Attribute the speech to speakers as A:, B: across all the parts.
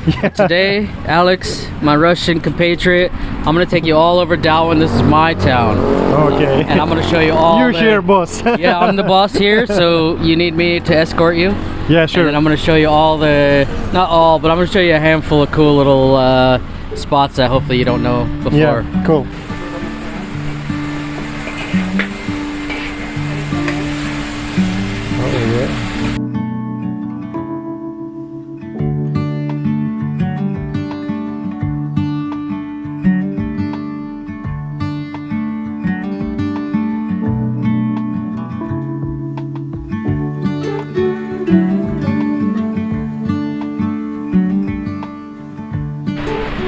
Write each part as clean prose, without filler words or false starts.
A: Yeah. Today, Alex, my Russian compatriot, I'm gonna take you all over Dauin. This is my town.
B: Okay.
A: And I'm gonna show you all.
B: You're here, boss.
A: Yeah, I'm the boss here, so you need me to escort you.
B: Yeah, sure.
A: And then I'm gonna show you all the, not all, but I'm gonna show you a handful of cool little spots that hopefully you don't know before.
B: Yeah, cool.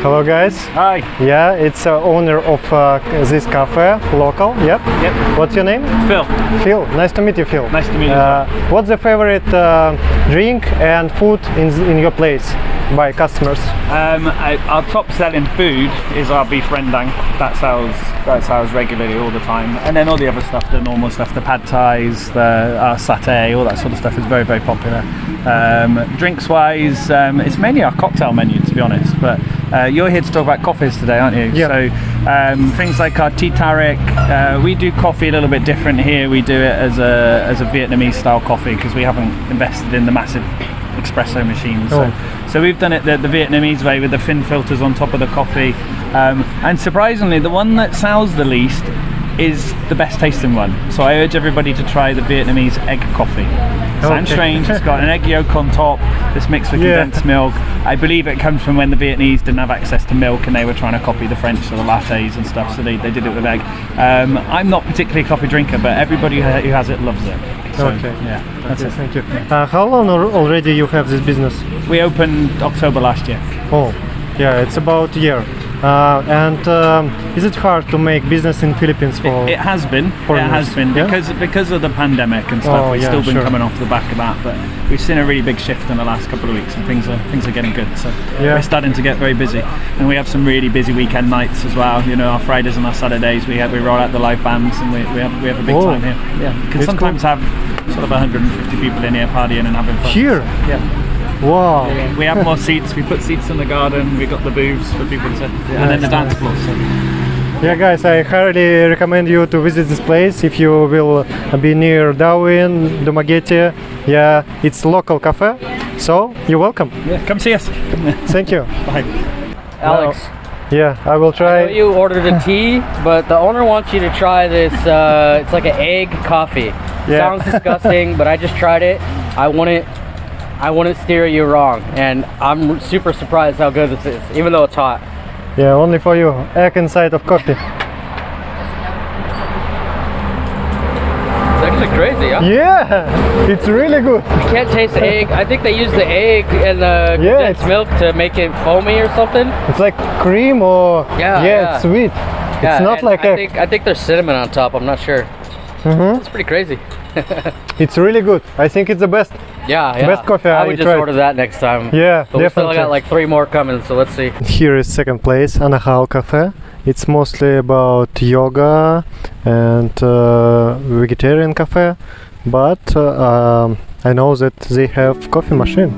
B: Hello guys.
C: Hi.
B: Yeah, it's owner of this cafe, local. Yep.
C: Yep.
B: What's your name?
C: Phil.
B: Phil. Nice to meet you, Phil.
C: Nice to meet you.
B: What's the favorite drink and food in your place by customers?
C: Our top selling food is our beef rendang. That sells regularly all the time, and then all the other stuff, the normal stuff, the pad thais, our satay, all that sort of stuff is very, very popular. Drinks wise, it's mainly our cocktail menu, to be honest, but you're here to talk about coffees today, aren't you?
B: Yeah.
C: So things like our tea tarik, we do coffee a little bit different here. We do it as a Vietnamese style coffee because we haven't invested in the massive espresso machines. So we've done it the Vietnamese way with the thin filters on top of the coffee, and surprisingly the one that sells the least is the best tasting one. So I urge everybody to try the Vietnamese egg coffee. Sounds strange, it's got an egg yolk on top, it's mixed with condensed milk. I believe it comes from when the Vietnamese didn't have access to milk and they were trying to copy the French, so the lattes and stuff, so they did it with egg. I'm not particularly a coffee drinker, but everybody who has it loves it. So,
B: okay.
C: Yeah, that's it.
B: Thank you. How long already you have this business?
C: We opened October last year.
B: Oh, yeah, it's about a year. Is it hard to make business in Philippines for?
C: It has been.
B: Yeah?
C: Because of the pandemic and stuff. We've still been
B: sure.
C: coming off the back of that, but we've seen a really big shift in the last couple of weeks, and things are getting good. So we're starting to get very busy, and we have some really busy weekend nights as well. You know, our Fridays and our Saturdays we roll out the live bands, and we have a big time here. Yeah, you can sometimes have sort of 150 people in here partying and having fun.
B: Here?
C: Yeah.
B: Wow.
C: We have more seats. We put seats in the garden. We got the booths for people to, and then the dance floor. So.
B: Yeah, guys, I highly recommend you to visit this place if you will be near Dauin, Dumaguete. Yeah, it's local cafe. So you're welcome.
C: Yeah, come see us.
B: Thank you.
C: Bye.
A: Alex.
B: Yeah, I will try.
A: I know you ordered a tea, but the owner wants you to try this. It's like an egg coffee.
B: Yeah.
A: Sounds disgusting, but I just tried it. I wouldn't steer you wrong, and I'm super surprised how good this is, even though it's hot.
B: Yeah, only for you. Egg inside of coffee.
A: It's actually crazy, huh?
B: Yeah, it's really good.
A: You can't taste the egg. I think they use the egg and the condensed milk to make it foamy or something.
B: It's like cream or it's sweet.
A: Yeah,
B: it's not like egg.
A: I think there's cinnamon on top. I'm not sure. It's pretty crazy.
B: It's really good. I think it's the best.
A: Yeah.
B: Best coffee
A: I would just
B: tried.
A: order that next time.
B: Yeah,
A: but we still got like 3 more coming, so let's see.
B: Here is second place, Anahal Cafe. It's mostly about yoga and vegetarian cafe, but I know that they have coffee machine.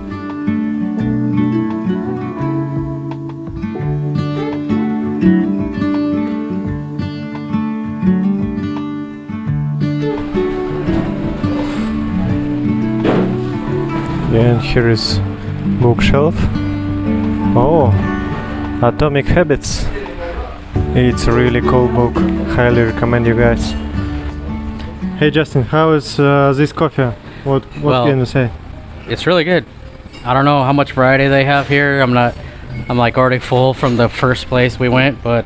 B: And here is bookshelf. Oh, Atomic Habits. It's a really cool book. Highly recommend you guys. Hey Justin, how is this coffee? What can you say?
A: It's really good. I don't know how much variety they have here. I'm like already full from the first place we went, but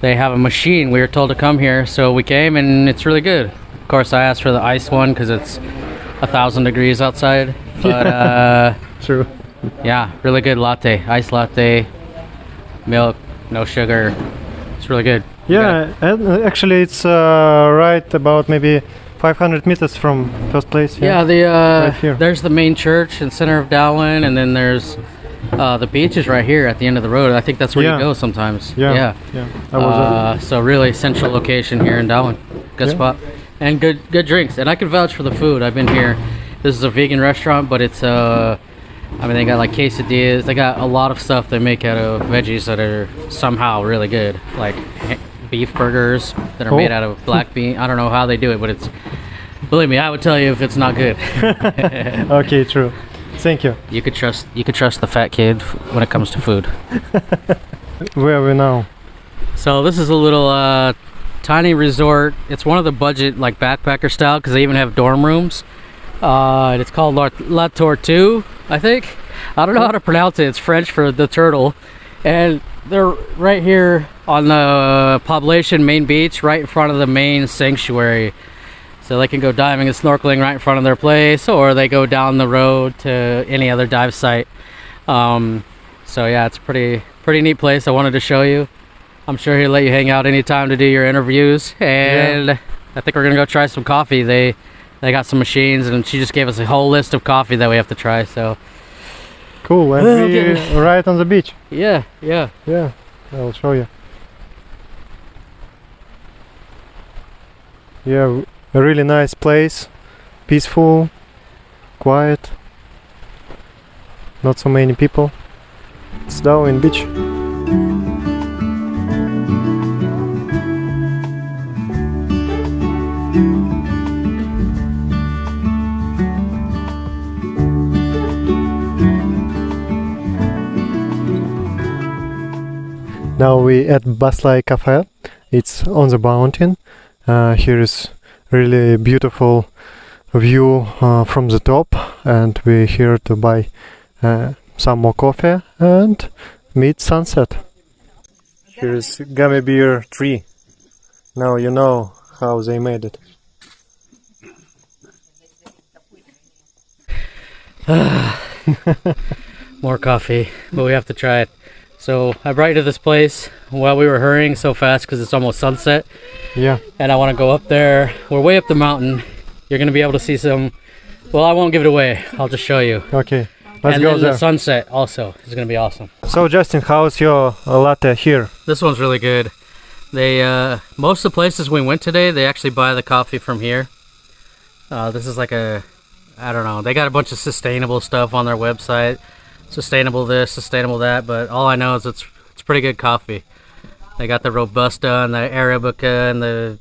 A: they have a machine. We were told to come here, so we came, and it's really good. Of course, I asked for the ice one because it's 1,000 degrees outside. But
B: true.
A: Yeah, really good latte, iced latte, milk, no sugar. It's really good.
B: Yeah, and actually it's right about maybe 500 meters from first place.
A: Yeah,
B: right here.
A: There's the main church in center of Dauin, and then there's the beach is right here at the end of the road. I think that's where you go sometimes.
B: Yeah. I was
A: so really central location here in Dauin. Good spot. And good drinks. And I can vouch for the food. I've been here. This is a vegan restaurant, but it's I mean, they got like quesadillas. They got a lot of stuff they make out of veggies that are somehow really good. Like beef burgers that are made out of black bean. I don't know how they do it, but it's, believe me, I would tell you if it's not good.
B: Okay, true. Thank you.
A: You could trust the fat kid when it comes to food.
B: Where are we now?
A: So this is a little tiny resort. It's one of the budget like backpacker style because they even have dorm rooms. It's called La Tortue, I think. I don't know how to pronounce it. It's French for the turtle. And they're right here on the Poblacion main beach, right in front of the main sanctuary. So they can go diving and snorkeling right in front of their place, or they go down the road to any other dive site. So yeah, it's a pretty neat place. I wanted to show you. I'm sure he'll let you hang out anytime to do your interviews. And yeah. I think we're gonna go try some coffee. They got some machines, and she just gave us a whole list of coffee that we have to try. So
B: cool. And we right on the beach.
A: Yeah.
B: I'll show you. Yeah, a really nice place, peaceful, quiet, not so many people. It's Dauin beach. Now we at Anahal Cafe. It's on the mountain. Here is really beautiful view from the top, and we're here to buy some more coffee and meet sunset. Here is gummy bear tree. Now you know how they made it.
A: More coffee, but we have to try it. So I brought you to this place while we were hurrying so fast because it's almost sunset.
B: Yeah. And
A: I want to go up there. We're way up the mountain. You're going to be able to see some... Well, I won't give it away. I'll just show you.
B: Okay. Let's go there.
A: The sunset also is going to be awesome.
B: So Justin, how's your latte here?
A: This one's really good. They most of the places we went today, they actually buy the coffee from here. This is like a... I don't know. They got a bunch of sustainable stuff on their website. Sustainable this, sustainable that, but all I know is it's pretty good coffee. They got the Robusta and the Arabica and the...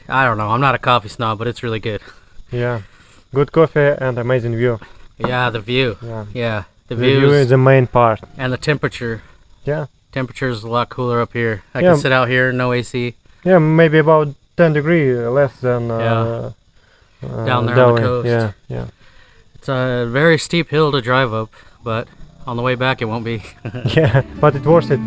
A: I don't know, I'm not a coffee snob, but it's really good.
B: Yeah, good coffee and amazing view.
A: Yeah, the view. Yeah. The
B: view is the main part.
A: And the temperature.
B: Yeah.
A: Temperature is a lot cooler up here. I can sit out here, no AC.
B: Yeah, maybe about 10 degrees less than
A: down there on the coast.
B: Yeah.
A: It's a very steep hill to drive up, but on the way back it won't be.
B: Yeah, but it's worth it.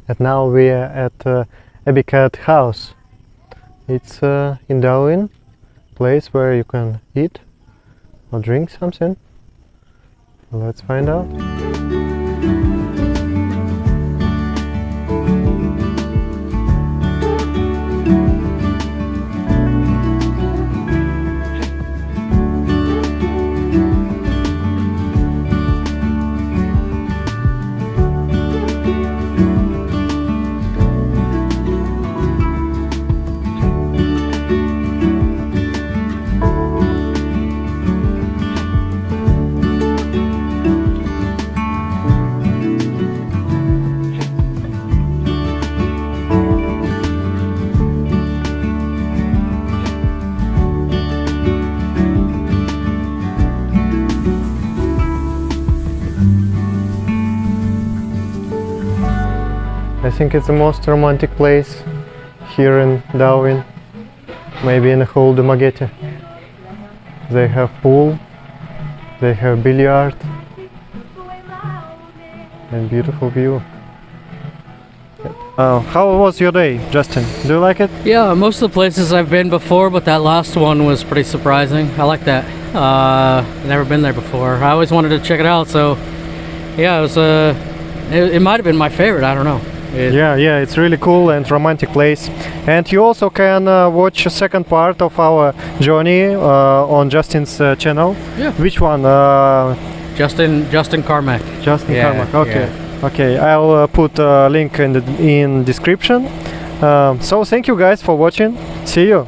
B: And now we are at Epicat House. It's in Dauin, place where you can eat or drink something. Let's find out. I think it's the most romantic place here in Dauin, maybe in the whole Dumaguete. They have pool, they have billiard, and beautiful view. How was your day, Justin? Do you like it?
A: Yeah, most of the places I've been before, but that last one was pretty surprising. I like that. Never been there before. I always wanted to check it out, so yeah, it was it might have been my favorite, I don't know.
B: Yeah, it's really cool and romantic place. And you also can watch a second part of our journey on Justin's channel.
A: Yeah.
B: Which one?
A: Justin Carmack.
B: Justin
A: Yeah,
B: Carmack. Okay. Okay, I'll put a link in description. So thank you guys for watching. See you.